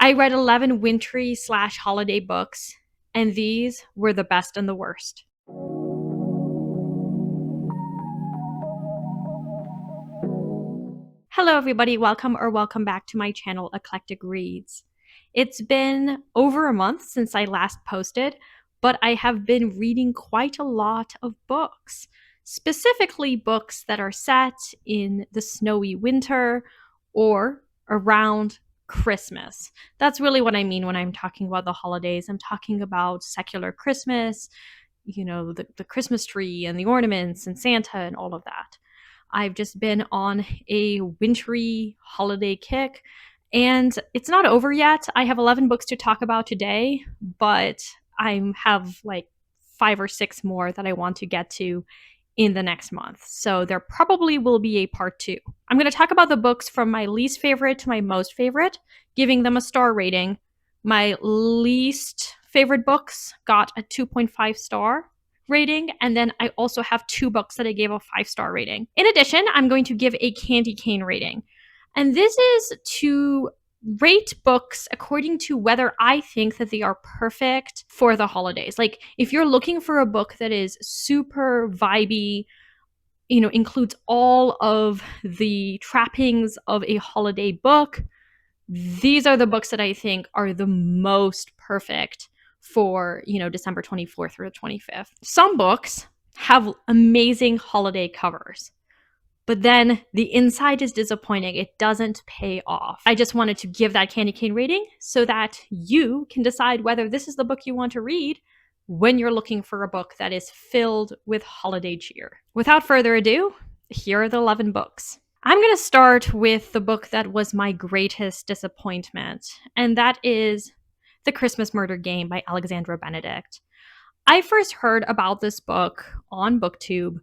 I read 11 wintry/holiday books, and these were the best and the worst. Hello, everybody. Welcome back to my channel, Eclectic Reads. It's been over a month since I last posted, but I have been reading quite a lot of books, specifically books that are set in the snowy winter or around Christmas. That's really what I mean when I'm talking about the holidays. I'm talking about secular Christmas, the Christmas tree and the ornaments and Santa and all of that. I've just been on a wintry holiday kick, and it's not over yet. I have 11 books to talk about today, but I have like 5 or 6 more that I want to get to in the next month. So there probably will be a part 2. I'm going to talk about the books from my least favorite to my most favorite, giving them a star rating. My least favorite books got a 2.5 star rating, and then I also have 2 books that I gave a 5-star rating. In addition, I'm going to give a candy cane rating. And this is to rate books according to whether I think that they are perfect for the holidays. Like, if you're looking for a book that is super vibey, includes all of the trappings of a holiday book, these are the books that I think are the most perfect for, December 24th through the 25th. Some books have amazing holiday covers, but then the inside is disappointing. It doesn't pay off. I just wanted to give that candy cane rating so that you can decide whether this is the book you want to read when you're looking for a book that is filled with holiday cheer. Without further ado, here are the 11 books. I'm going to start with the book that was my greatest disappointment, and that is The Christmas Murder Game by Alexandra Benedict. I first heard about this book on BookTube,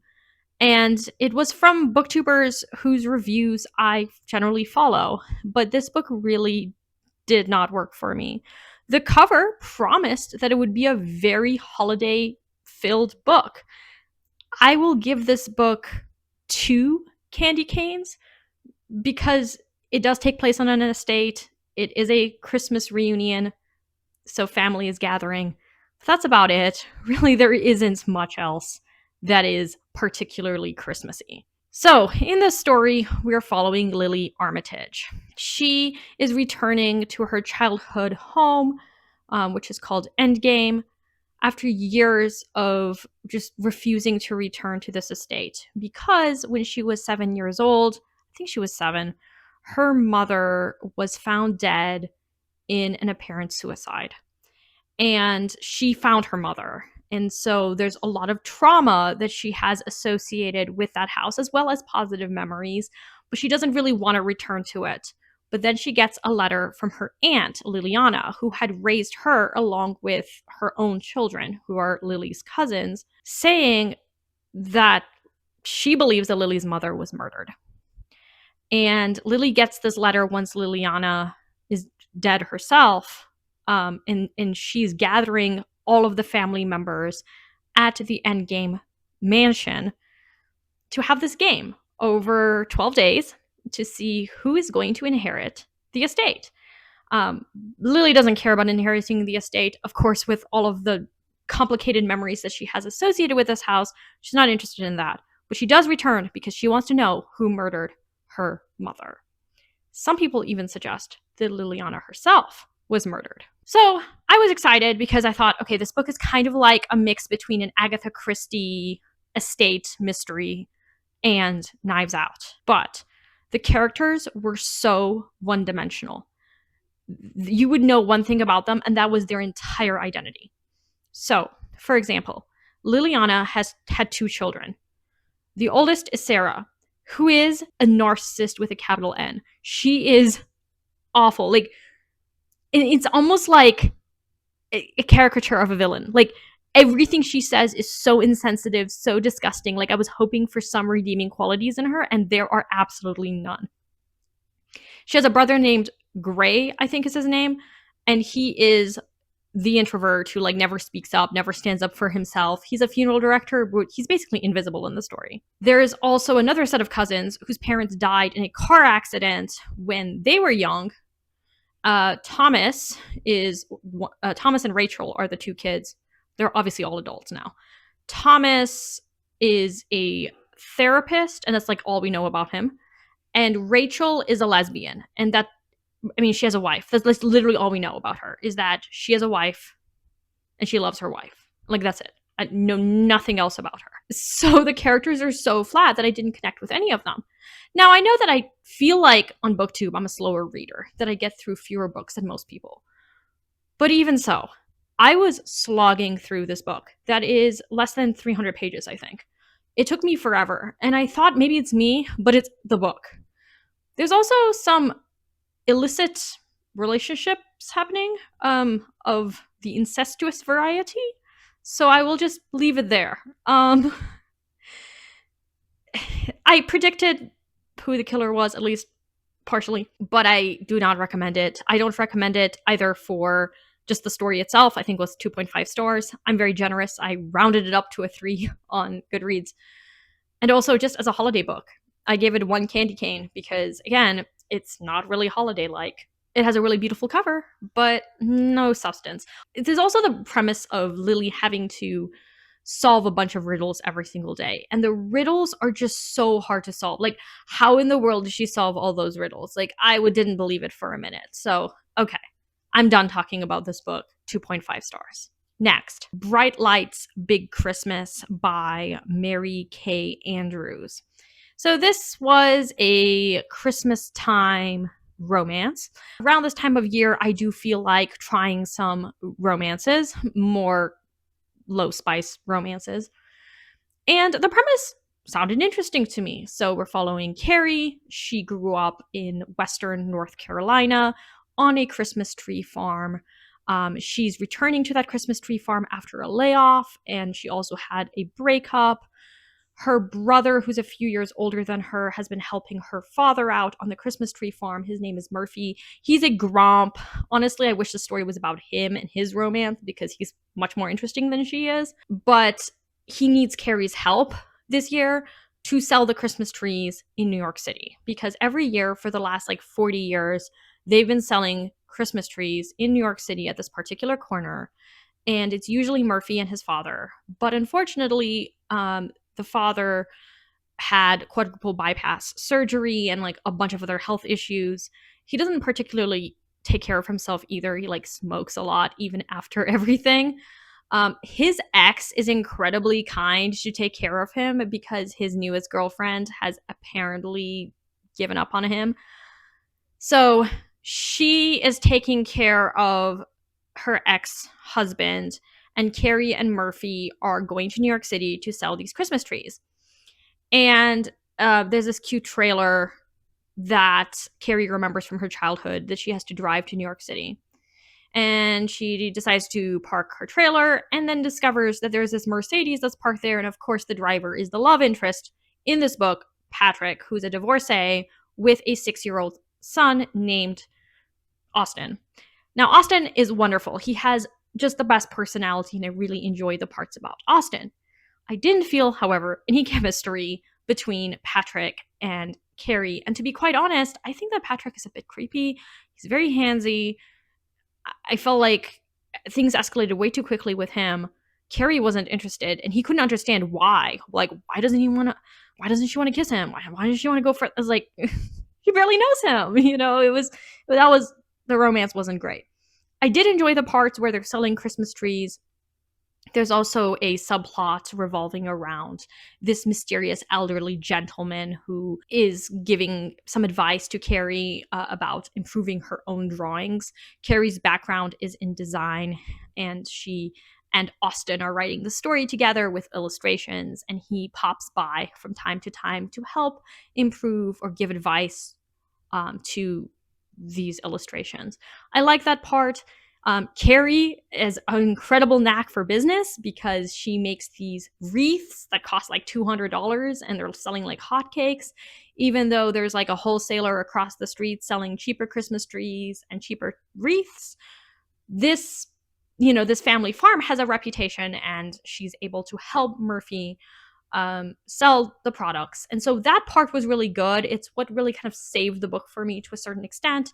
and it was from booktubers whose reviews I generally follow, but this book really did not work for me. The cover promised that it would be a very holiday-filled book. I will give this book 2 candy canes because it does take place on an estate. It is a Christmas reunion, so family is gathering. But that's about it. Really, there isn't much else that is particularly Christmassy. So, in this story, we're following Lily Armitage. She is returning to her childhood home, which is called Endgame, after years of just refusing to return to this estate. Because when she was 7 years old, I think she was 7, her mother was found dead in an apparent suicide. And she found her mother. And so there's a lot of trauma that she has associated with that house, as well as positive memories, but she doesn't really want to return to it. But then she gets a letter from her aunt, Liliana, who had raised her along with her own children, who are Lily's cousins, saying that she believes that Lily's mother was murdered. And Lily gets this letter once Liliana is dead herself, and she's gathering all of the family members at the Endgame mansion to have this game over 12 days to see who is going to inherit the estate. Lily doesn't care about inheriting the estate. Of course, with all of the complicated memories that she has associated with this house, she's not interested in that. But she does return because she wants to know who murdered her mother. Some people even suggest that Liliana herself was murdered. So I was excited because I thought, okay, this book is kind of like a mix between an Agatha Christie estate mystery and Knives Out. But the characters were so one-dimensional. You would know one thing about them, and that was their entire identity. So, for example, Liliana has had 2 children. The oldest is Sarah, who is a narcissist with a capital N. She is awful. Like, it's almost like a caricature of a villain. Like, everything she says is so insensitive, so disgusting. Like, I was hoping for some redeeming qualities in her, and there are absolutely none. She has a brother named Gray, I think is his name, and he is the introvert who never speaks up, never stands up for himself. He's a funeral director, but he's basically invisible in the story. There is also another set of cousins whose parents died in a car accident when they were young, Thomas is Thomas and Rachel are the two kids. They're obviously all adults now. Thomas is a therapist, and that's like all we know about him. And Rachel is a lesbian, and that, I mean, she has a wife. That's literally all we know about her, is that she has a wife and she loves her wife. Like, that's it. I know nothing else about her. So the characters are so flat that I didn't connect with any of them. Now, I know that I feel like on BookTube I'm a slower reader, that I get through fewer books than most people. But even so, I was slogging through this book that is less than 300 pages, I think. It took me forever, and I thought maybe it's me, but it's the book. There's also some illicit relationships happening, of the incestuous variety. So I will just leave it there. I predicted who the killer was, at least partially, but I do not recommend it. I don't recommend it either for just the story itself. I think it was 2.5 stars. I'm very generous. I rounded it up to a 3 on Goodreads. And also just as a holiday book, I gave it 1 candy cane because, again, it's not really holiday-like. It has a really beautiful cover, but no substance. There's also the premise of Lily having to solve a bunch of riddles every single day. And the riddles are just so hard to solve. Like, how in the world did she solve all those riddles? Like, didn't believe it for a minute. So, okay. I'm done talking about this book. 2.5 stars. Next, Bright Lights, Big Christmas by Mary K. Andrews. So this was a Christmas time romance. Around this time of year, I do feel like trying some romances, more low spice romances. And the premise sounded interesting to me. So we're following Carrie. She grew up in Western North Carolina on a Christmas tree farm. She's returning to that Christmas tree farm after a layoff, and she also had a breakup. Her brother, who's a few years older than her, has been helping her father out on the Christmas tree farm. His name is Murphy. He's a grump. Honestly, I wish the story was about him and his romance because he's much more interesting than she is. But he needs Carrie's help this year to sell the Christmas trees in New York City, because every year for the last 40 years, they've been selling Christmas trees in New York City at this particular corner. And it's usually Murphy and his father. But unfortunately, the father had quadruple bypass surgery and a bunch of other health issues. He doesn't particularly take care of himself either. He smokes a lot even after everything. His ex is incredibly kind to take care of him because his newest girlfriend has apparently given up on him. So she is taking care of her ex-husband, and Carrie and Murphy are going to New York City to sell these Christmas trees. And there's this cute trailer that Carrie remembers from her childhood that she has to drive to New York City. And she decides to park her trailer and then discovers that there's this Mercedes that's parked there. And of course, the driver is the love interest in this book, Patrick, who's a divorcee with a 6-year-old son named Austin. Now, Austin is wonderful. He has just the best personality, and I really enjoy the parts about Austin. I didn't feel, however, any chemistry between Patrick and Carrie. And to be quite honest, I think that Patrick is a bit creepy. He's very handsy. I felt like things escalated way too quickly with him. Carrie wasn't interested, and he couldn't understand why. Why doesn't she want to kiss him? Why doesn't she want to go for it? I was like, she barely knows him. The romance wasn't great. I did enjoy the parts where they're selling Christmas trees. There's also a subplot revolving around this mysterious elderly gentleman who is giving some advice to Carrie about improving her own drawings. Carrie's background is in design, and she and Austin are writing the story together with illustrations, and he pops by from time to time to help improve or give advice to these illustrations. I like that part. Carrie is an incredible knack for business because she makes these wreaths that cost $200 and they're selling like hotcakes, even though there's a wholesaler across the street selling cheaper Christmas trees and cheaper wreaths. This family farm has a reputation, and she's able to help Murphy sell the products. And so that part was really good. It's what really kind of saved the book for me to a certain extent.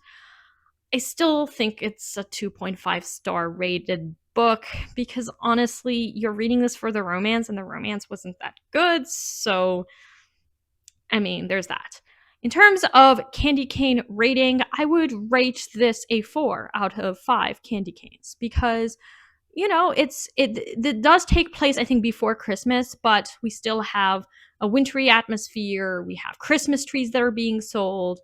I still think it's a 2.5-star rated book because honestly, you're reading this for the romance and the romance wasn't that good. So, I mean, there's that. In terms of candy cane rating, I would rate this a 4 out of 5 candy canes because it does take place, I think, before Christmas, but we still have a wintry atmosphere. We have Christmas trees that are being sold.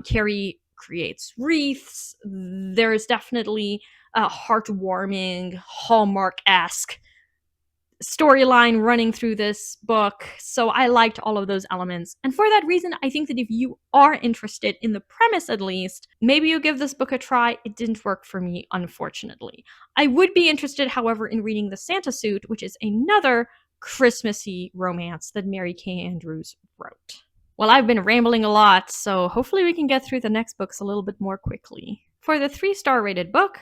Carrie creates wreaths. There's definitely a heartwarming Hallmark-esque storyline running through this book. So I liked all of those elements. And for that reason, I think that if you are interested in the premise at least, maybe you give this book a try. It didn't work for me, unfortunately. I would be interested, however, in reading The Santa Suit, which is another Christmassy romance that Mary Kay Andrews wrote. Well, I've been rambling a lot, so hopefully we can get through the next books a little bit more quickly. For the 3-star rated book,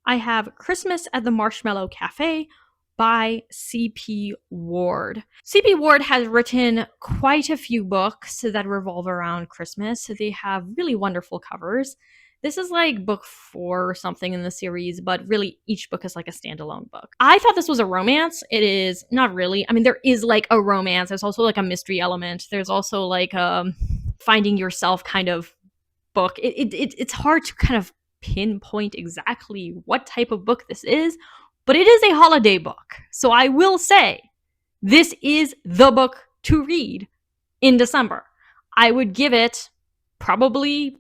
I have Christmas at the Marshmallow Cafe by C.P. Ward. C.P. Ward has written quite a few books that revolve around Christmas. They have really wonderful covers. This is like book 4 or something in the series, but really each book is like a standalone book. I thought this was a romance. It is not really. I mean, there is like a romance. There's also like a mystery element. There's also like a finding yourself kind of book. It's hard to kind of pinpoint exactly what type of book this is, but it is a holiday book. So I will say this is the book to read in December. I would give it probably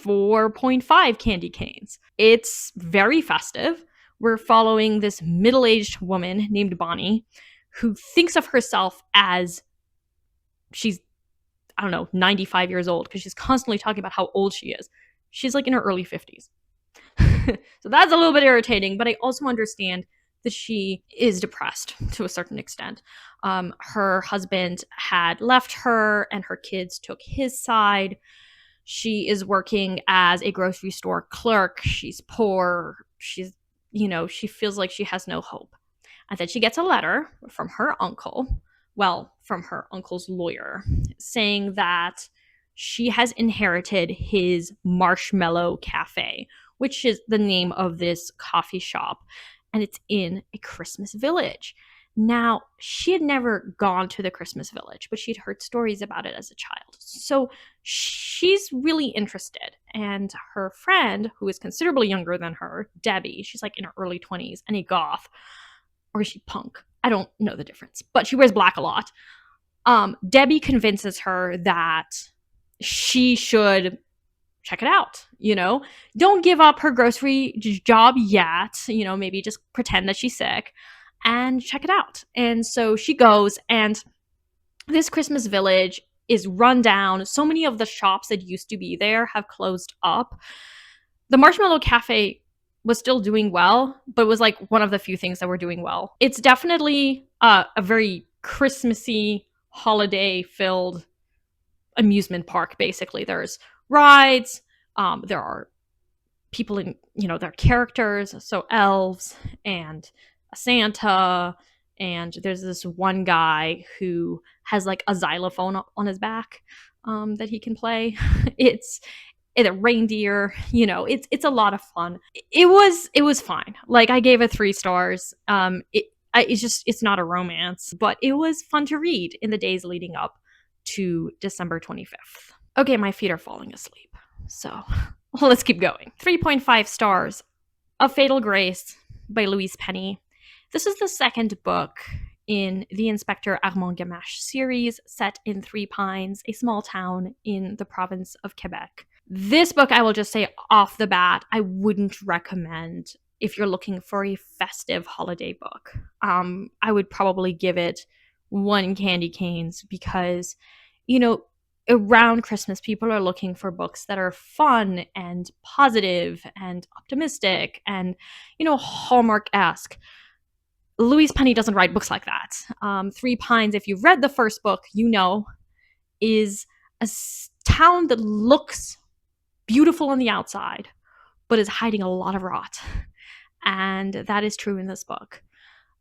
4.5 candy canes. It's very festive. We're following this middle-aged woman named Bonnie who thinks of herself as she's, I don't know, 95 years old because she's constantly talking about how old she is. She's like in her early 50s. So that's a little bit irritating, but I also understand that she is depressed to a certain extent. Her husband had left her and her kids took his side. She is working as a grocery store clerk. She's poor. She feels like she has no hope. And then she gets a letter from her uncle, from her uncle's lawyer, saying that she has inherited his Marshmallow Cafe, which is the name of this coffee shop, and it's in a Christmas village. Now, she had never gone to the Christmas village, but she'd heard stories about it as a child. So she's really interested. And her friend, who is considerably younger than her, Debbie, she's like in her early 20s, and a goth, or is she punk? I don't know the difference, but she wears black a lot. Debbie convinces her that she should check it out, don't give up her grocery job yet, maybe just pretend that she's sick and check it out. And so she goes, and this Christmas village is run down. So many of the shops that used to be there have closed up. The Marshmallow Cafe was still doing well, but it was like one of the few things that were doing well. It's definitely a very Christmassy, holiday-filled amusement park, basically. There's rides, there are people in, there are characters, so elves and a Santa, and there's this one guy who has like a xylophone on his back that he can play. It's a reindeer, it's a lot of fun. It was fine. Like, I gave it 3 stars. It's not a romance, but it was fun to read in the days leading up to December 25th. Okay, my feet are falling asleep, so let's keep going. 3.5 stars. A Fatal Grace by Louise Penny. This is the second book in the Inspector Armand Gamache series, set in Three Pines, a small town in the province of Quebec. This book, I will just say off the bat, I wouldn't recommend if you're looking for a festive holiday book. I would probably give it 1 candy canes because, around Christmas, people are looking for books that are fun and positive and optimistic and, Hallmark-esque. Louise Penny doesn't write books like that. Three Pines, if you've read the first book, is a town that looks beautiful on the outside, but is hiding a lot of rot. And that is true in this book.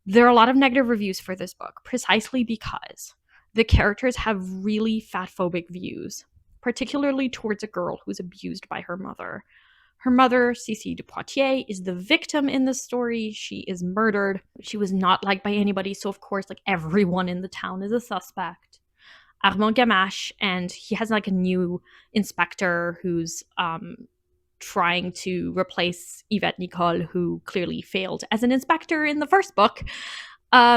There are a lot of negative reviews for this book, precisely because the characters have really fat-phobic views, particularly towards a girl who's abused by her mother. Her mother, Cece de Poitiers, is the victim in this story. She is murdered. She was not liked by anybody, so of course, like, everyone in the town is a suspect. Armand Gamache, and he has like a new inspector who's trying to replace Yvette Nicole, who clearly failed as an inspector in the first book.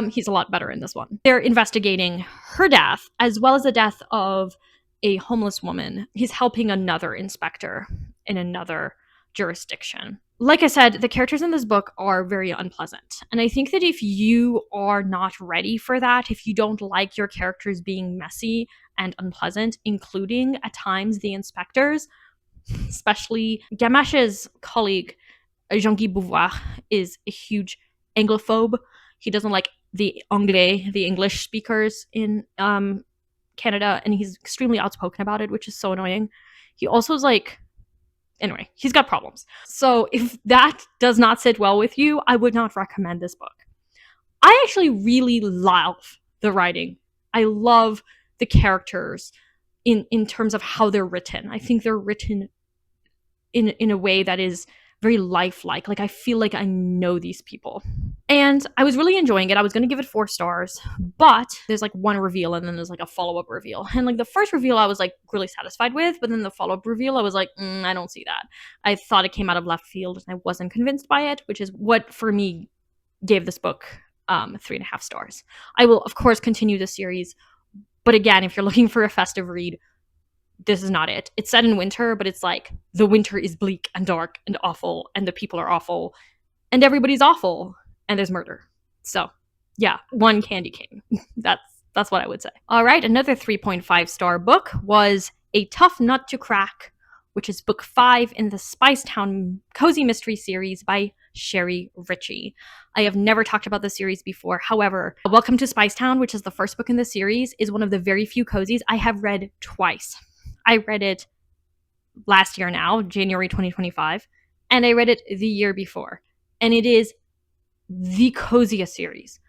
He's a lot better in this one. They're investigating her death, as well as the death of a homeless woman. He's helping another inspector in another jurisdiction. Like I said, the characters in this book are very unpleasant. And I think that if you are not ready for that, if you don't like your characters being messy and unpleasant, including at times the inspectors, especially Gamache's colleague, Jean-Guy Beauvoir, is a huge Anglophobe. He doesn't like the Anglais, the English speakers in Canada, and he's extremely outspoken about it, which is so annoying. He also is like, anyway, he's got problems. So if that does not sit well with you, I would not recommend this book. I actually really love the writing. I love the characters in terms of how they're written. I think they're written in a way that is very lifelike. Like, I feel like I know these people. And I was really enjoying it. I was going to give it 4 stars, but there's like one reveal and then there's like a follow-up reveal. And like the first reveal I was like really satisfied with, but then the follow-up reveal I was like, I don't see that. I thought it came out of left field and I wasn't convinced by it, which is what for me gave this book 3.5 stars. I will of course continue the series, but again, if you're looking for a festive read, this is not it. It's set in winter, but it's like the winter is bleak and dark and awful, and the people are awful, and everybody's awful, and there's murder. So, yeah, one candy cane. That's what I would say. All right, another 3.5 star book was A Tough Nut to Crack, which is book 5 in the Spicetown Cozy Mystery series by Sherry Ritchie. I have never talked about this series before. However, Welcome to Spicetown, which is the first book in the series, is one of the very few cozies I have read twice. I read it last year now, January 2025, and I read it the year before. And it is the coziest series.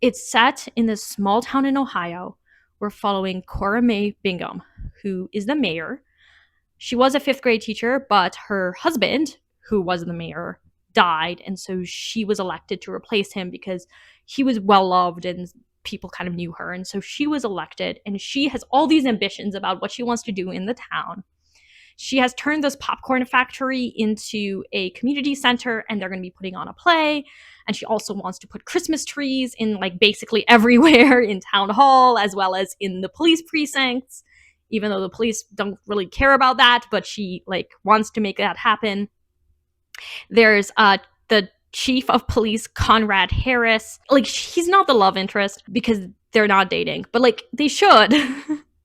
It's set in this small town in Ohio. We're following Cora Mae Bingham, who is the mayor. She was a 5th grade teacher, but her husband, who was the mayor, died, and so she was elected to replace him because he was well loved and people kind of knew her, and so she was elected, and she has all these ambitions about what she wants to do in the town. She has turned this popcorn factory into a community center, and they're going to be putting on a play, and she also wants to put Christmas trees in like basically everywhere in town hall, as well as in the police precincts, even though the police don't really care about that, but she like wants to make that happen. There's the chief of police, Conrad Harris. Like, he's not the love interest because they're not dating, but like they should.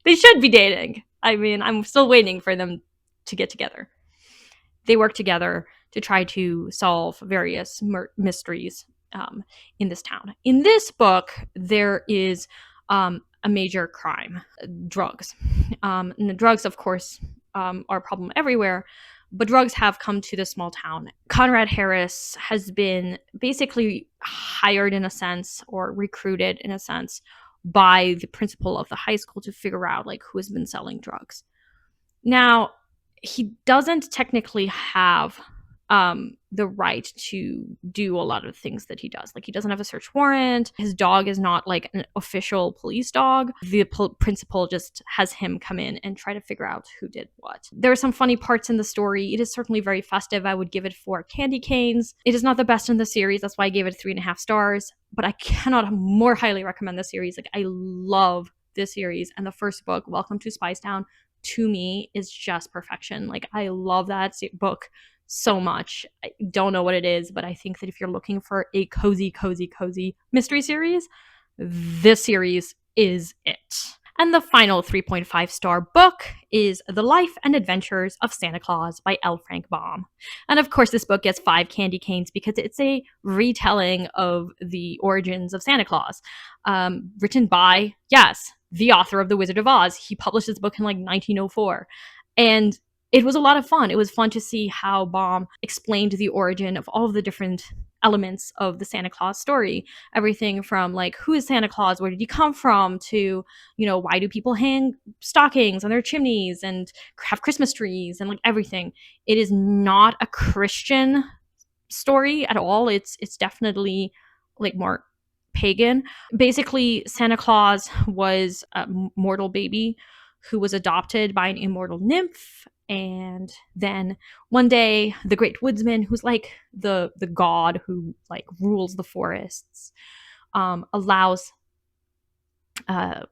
They should be dating. I mean, I'm still waiting for them to get together. They work together to try to solve various mysteries in this town. In this book, there is a major crime, drugs. And the drugs, of course, are a problem everywhere, but drugs have come to the small town. Conrad Harris has been basically hired in a sense, or recruited in a sense, by the principal of the high school to figure out like who has been selling drugs. Now, he doesn't technically have the right to do a lot of things that he does. Like, he doesn't have a search warrant. His dog is not like an official police dog. The principal just has him come in and try to figure out who did what. There are some funny parts in the story. It is certainly very festive. I would give it 4 candy canes. It is not the best in the series. That's why I gave it 3.5 stars. But I cannot more highly recommend the series. Like, I love this series. And the first book, Welcome to Spicetown, to me is just perfection. Like, I love that book so much. I don't know what it is, but I think that if you're looking for a cozy mystery series, this series is it. And the final 3.5 star book is The Life and Adventures of Santa Claus by L. Frank Baum. And of course, this book gets 5 candy canes because it's a retelling of the origins of Santa Claus, written by, yes, the author of The Wizard of Oz. He published this book in like 1904. And it was a lot of fun. It was fun to see how Baum explained the origin of all of the different elements of the Santa Claus story. Everything from like, who is Santa Claus? Where did he come from? To, why do people hang stockings on their chimneys and have Christmas trees and like everything. It is not a Christian story at all. It's definitely like more pagan. Basically, Santa Claus was a mortal baby who was adopted by an immortal nymph, and then one day the great woodsman, who's like the god who like rules the forests, allows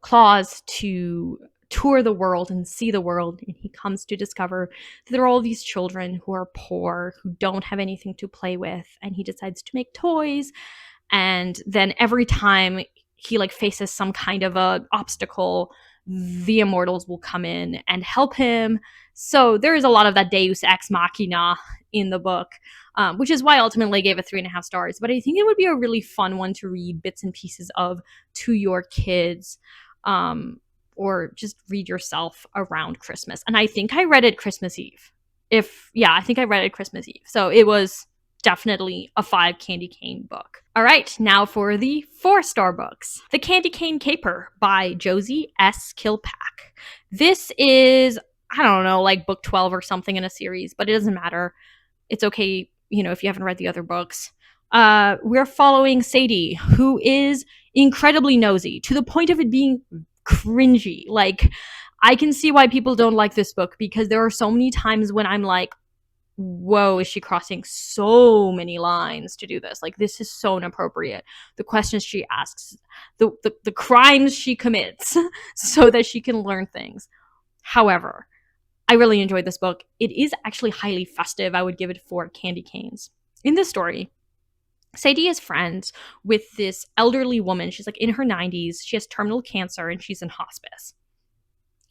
Claus to tour the world and see the world, and he comes to discover that there are all these children who are poor, who don't have anything to play with, and he decides to make toys. And then every time he like faces some kind of a obstacle, the immortals will come in and help him. So there is a lot of that Deus ex machina in the book, which is why I ultimately gave it 3.5 stars. But I think it would be a really fun one to read bits and pieces of to your kids, or just read yourself around Christmas. And I think I read it Christmas Eve. I think I read it Christmas Eve. So it was definitely a 5 candy cane book. All right, now for the 4-star books. The Candy Cane Caper by Josie S. Kilpack. This is, I don't know, like book 12 or something in a series, but it doesn't matter. It's okay, if you haven't read the other books. We're following Sadie, who is incredibly nosy to the point of it being cringy. Like, I can see why people don't like this book, because there are so many times when I'm like, whoa, is she crossing so many lines to do this? Like, this is so inappropriate. The questions she asks, the crimes she commits so that she can learn things. However, I really enjoyed this book. It is actually highly festive. I would give it 4 candy canes. In this story, Sadie is friends with this elderly woman. She's like in her 90s. She has terminal cancer and she's in hospice.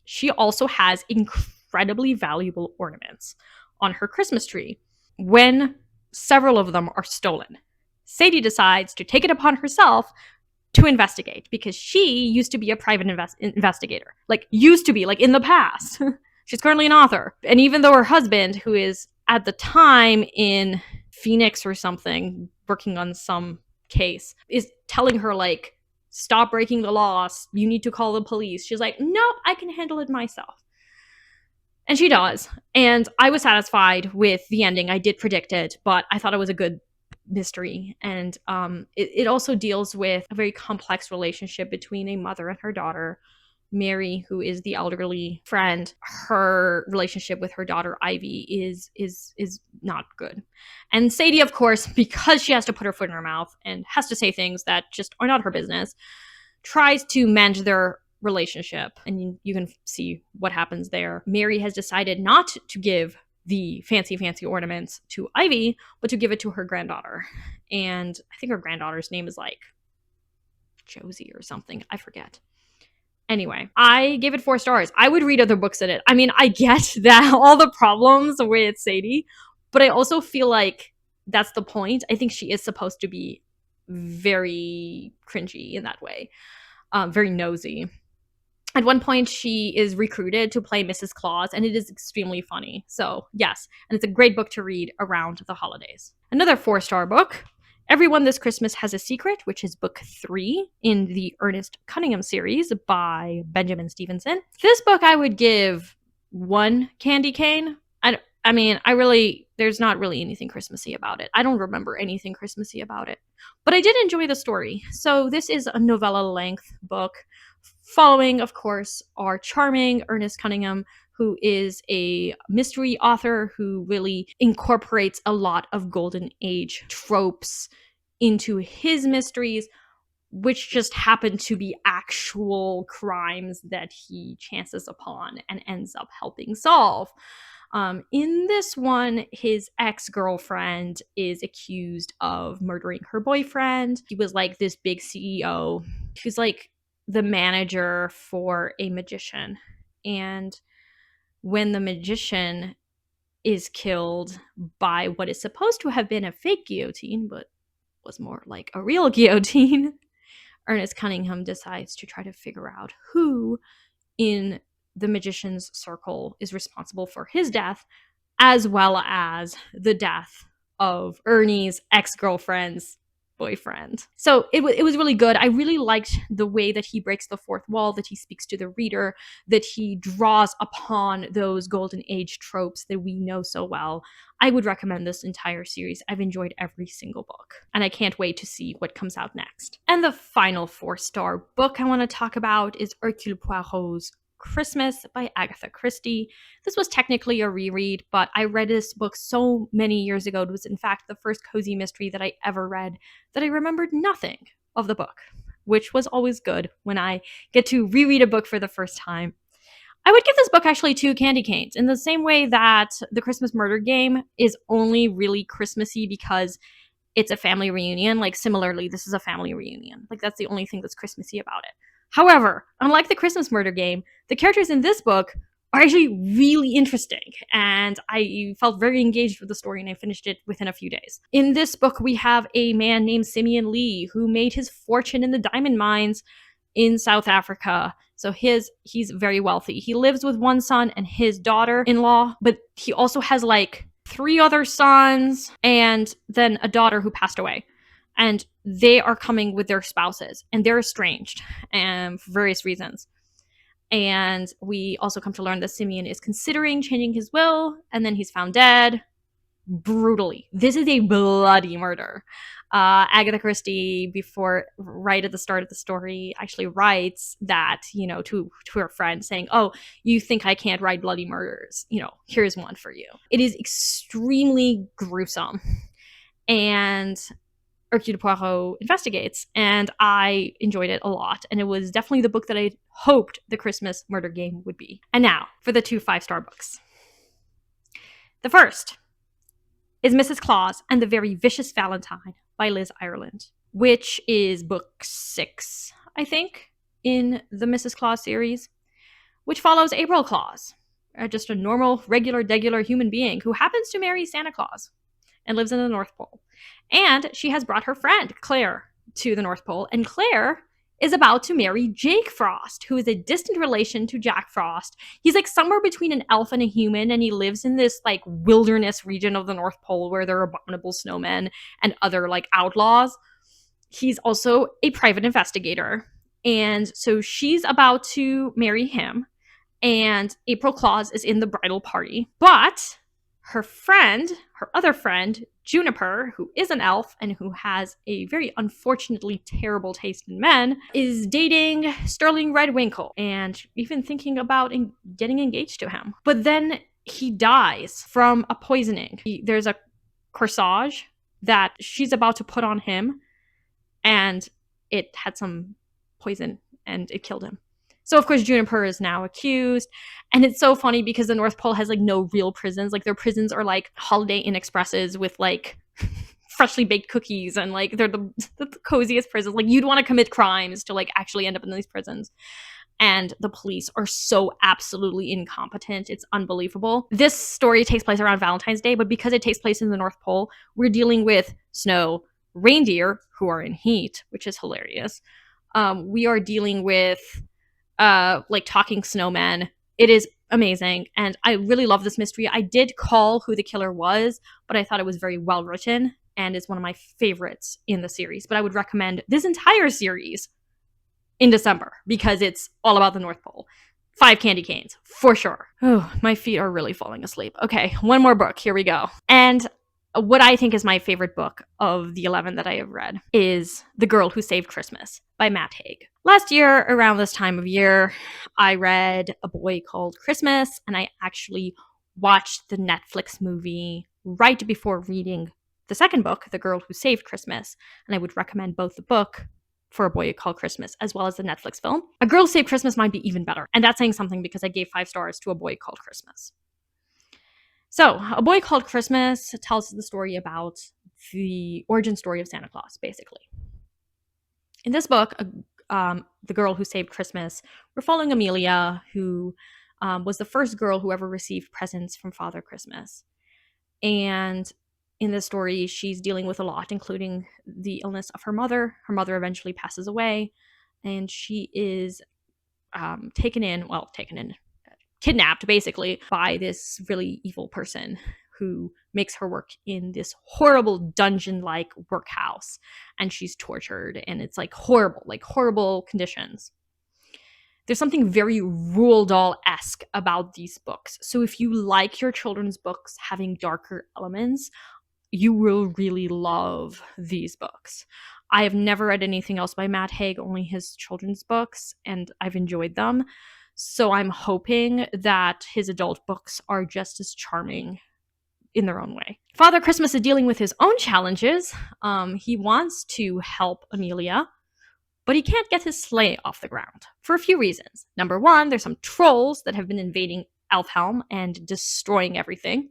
She also has incredibly valuable ornaments on her Christmas tree. When several of them are stolen, Sadie decides to take it upon herself to investigate, because she used to be a private investigator. Like, used to be, like in the past. She's currently an author. And even though her husband, who is at the time in Phoenix or something, working on some case, is telling her, like, stop breaking the laws, you need to call the police, she's like, nope, I can handle it myself. And she does. And I was satisfied with the ending. I did predict it, but I thought it was a good mystery. And it also deals with a very complex relationship between a mother and her daughter. Mary, who is the elderly friend, her relationship with her daughter Ivy is not good. And Sadie, of course, because she has to put her foot in her mouth and has to say things that just are not her business, tries to mend their relationship, and you can see what happens there. Mary has decided not to give the fancy ornaments to Ivy, but to give it to her granddaughter. And I think her granddaughter's name is like Josie or something. I forget. Anyway, I gave it 4 stars. I would read other books in it. I mean, I get that all the problems with Sadie, but I also feel like that's the point. I think she is supposed to be very cringy in that way, very nosy. At one point, she is recruited to play Mrs. Claus, and it is extremely funny. So, yes, and it's a great book to read around the holidays. Another 4-star book, Everyone This Christmas Has a Secret, which is book 3 in the Ernest Cunningham series by Benjamin Stevenson. This book I would give 1 candy cane. I mean, there's not really anything Christmassy about it. I don't remember anything Christmassy about it. But I did enjoy the story. So this is a novella-length book following, of course, our charming Ernest Cunningham, who is a mystery author who really incorporates a lot of Golden Age tropes into his mysteries, which just happen to be actual crimes that he chances upon and ends up helping solve. In this one, his ex-girlfriend is accused of murdering her boyfriend. He was like this big CEO. He's like the manager for a magician. And when the magician is killed by what is supposed to have been a fake guillotine, but was more like a real guillotine, Ernest Cunningham decides to try to figure out who in the magician's circle is responsible for his death, as well as the death of Ernie's ex-girlfriend's boyfriend. So it was really good. I really liked the way that he breaks the fourth wall, that he speaks to the reader, that he draws upon those golden age tropes that we know so well. I would recommend this entire series. I've enjoyed every single book, and I can't wait to see what comes out next. And the final 4-star book I want to talk about is Hercule Poirot's Christmas by Agatha Christie. This was technically a reread, but I read this book so many years ago. It was, in fact, the first cozy mystery that I ever read that I remembered nothing of the book, which was always good when I get to reread a book for the first time. I would give this book actually 2 candy canes in the same way that The Christmas Murder Game is only really Christmassy because it's a family reunion. Like, similarly, this is a family reunion. Like, that's the only thing that's Christmassy about it. However, unlike The Christmas Murder Game, the characters in this book are actually really interesting, and I felt very engaged with the story, and I finished it within a few days. In this book, we have a man named Simeon Lee who made his fortune in the diamond mines in South Africa. So he's very wealthy. He lives with one son and his daughter-in-law, but he also has like 3 other sons and then a daughter who passed away. And they are coming with their spouses, and they're estranged for various reasons. And we also come to learn that Simeon is considering changing his will, and then he's found dead brutally. This is a bloody murder. Agatha Christie, right at the start of the story, actually writes that, to her friend, saying, "Oh, you think I can't write bloody murders? Here's one for you." It is extremely gruesome. And Hercule Poirot investigates, and I enjoyed it a lot. And it was definitely the book that I hoped The Christmas Murder Game would be. And now for the 2 5-star books. The first is Mrs. Claus and the Very Vicious Valentine by Liz Ireland, which is book 6, I think, in the Mrs. Claus series, which follows April Claus, just a normal, regular human being who happens to marry Santa Claus and lives in the North Pole. And she has brought her friend, Claire, to the North Pole, and Claire is about to marry Jake Frost, who is a distant relation to Jack Frost. He's like somewhere between an elf and a human, and he lives in this like wilderness region of the North Pole where there are abominable snowmen and other like outlaws. He's also a private investigator. And so she's about to marry him, and April Claus is in the bridal party. But her other friend, Juniper, who is an elf and who has a very unfortunately terrible taste in men, is dating Sterling Redwinkle and even thinking about getting engaged to him. But then he dies from a poisoning. There's a corsage that she's about to put on him, and it had some poison and it killed him. So, of course, Juniper is now accused. And it's so funny because the North Pole has, like, no real prisons. Like, their prisons are, like, Holiday Inn Expresses with, like, freshly baked cookies. And, like, they're the coziest prisons. Like, you'd want to commit crimes to, like, actually end up in these prisons. And the police are so absolutely incompetent. It's unbelievable. This story takes place around Valentine's Day, but because it takes place in the North Pole, we're dealing with snow, reindeer, who are in heat, which is hilarious. We are dealing with like talking snowmen. It is amazing, and I really love this mystery. I did call who the killer was, but I thought it was very well written and is one of my favorites in the series. But I would recommend this entire series in December because it's all about the North Pole. 5 candy canes, for sure. Oh, my feet are really falling asleep. Okay, one more book. Here we go. And what I think is my favorite book of the 11 that I have read is The Girl Who Saved Christmas by Matt Haig. Last year, around this time of year, I read A Boy Called Christmas, and I actually watched the Netflix movie right before reading the second book, The Girl Who Saved Christmas, and I would recommend both the book for A Boy Called Christmas as well as the Netflix film. A Girl Who Saved Christmas might be even better, and that's saying something because I gave 5 stars to A Boy Called Christmas. So, A Boy Called Christmas tells the story about the origin story of Santa Claus, basically. In this book, The Girl Who Saved Christmas, we're following Amelia, who was the first girl who ever received presents from Father Christmas. And in this story, she's dealing with a lot, including the illness of her mother. Her mother eventually passes away, and she is kidnapped, basically, by this really evil person who makes her work in this horrible dungeon-like workhouse, and she's tortured, and it's like horrible conditions. There's something very Roald Dahl-esque about these books. So if you like your children's books having darker elements, you will really love these books. I have never read anything else by Matt Haig, only his children's books, and I've enjoyed them. So I'm hoping that his adult books are just as charming in their own way. Father Christmas is dealing with his own challenges. He wants to help Amelia, but he can't get his sleigh off the ground for a few reasons. Number one, there's some trolls that have been invading Elfhelm and destroying everything,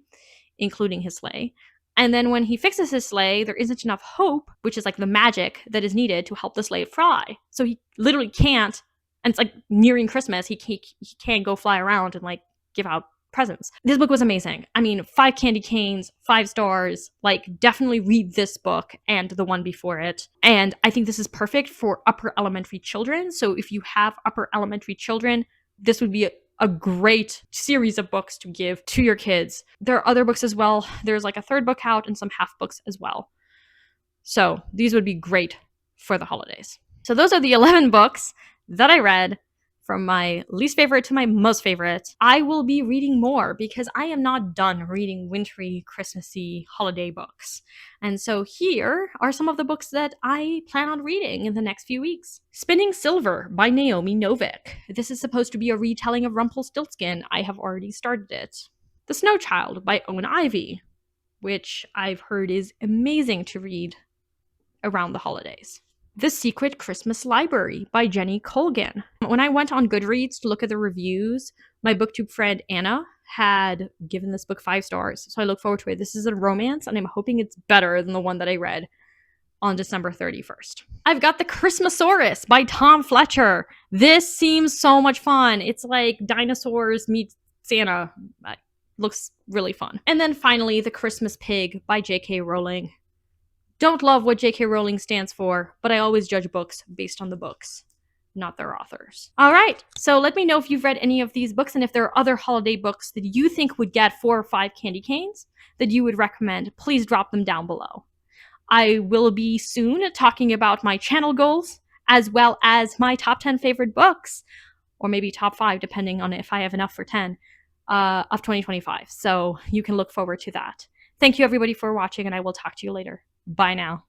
including his sleigh. And then when he fixes his sleigh, there isn't enough hope, which is like the magic that is needed to help the sleigh fly. So he literally can't, and it's like nearing Christmas, he can't go fly around and like give out presents. This book was amazing. I mean, 5 candy canes, 5 stars. Like, definitely read this book and the one before it. And I think this is perfect for upper elementary children. So if you have upper elementary children, this would be a great series of books to give to your kids. There are other books as well. There's like a 3rd book out and some half books as well. So these would be great for the holidays. So those are the 11 books that I read, from my least favorite to my most favorite. I will be reading more because I am not done reading wintry, Christmassy holiday books. And so here are some of the books that I plan on reading in the next few weeks. Spinning Silver by Naomi Novik. This is supposed to be a retelling of Rumpelstiltskin. I have already started it. The Snow Child by Owen Ivy, which I've heard is amazing to read around the holidays. The Secret Christmas Library by Jenny Colgan. When I went on Goodreads to look at the reviews, my booktube friend Anna had given this book 5 stars, so I look forward to it. This is a romance, and I'm hoping it's better than the one that I read on December 31st. I've got The Christmasaurus by Tom Fletcher. This seems so much fun. It's like dinosaurs meet Santa. It looks really fun. And then finally, The Christmas Pig by J.K. Rowling. Don't love what J.K. Rowling stands for, but I always judge books based on the books, not their authors. All right, so let me know if you've read any of these books and if there are other holiday books that you think would get 4 or 5 candy canes that you would recommend. Please drop them down below. I will be soon talking about my channel goals, as well as my top 10 favorite books, or maybe top 5, depending on if I have enough for 10, of 2025. So you can look forward to that. Thank you, everybody, for watching, and I will talk to you later. Bye now.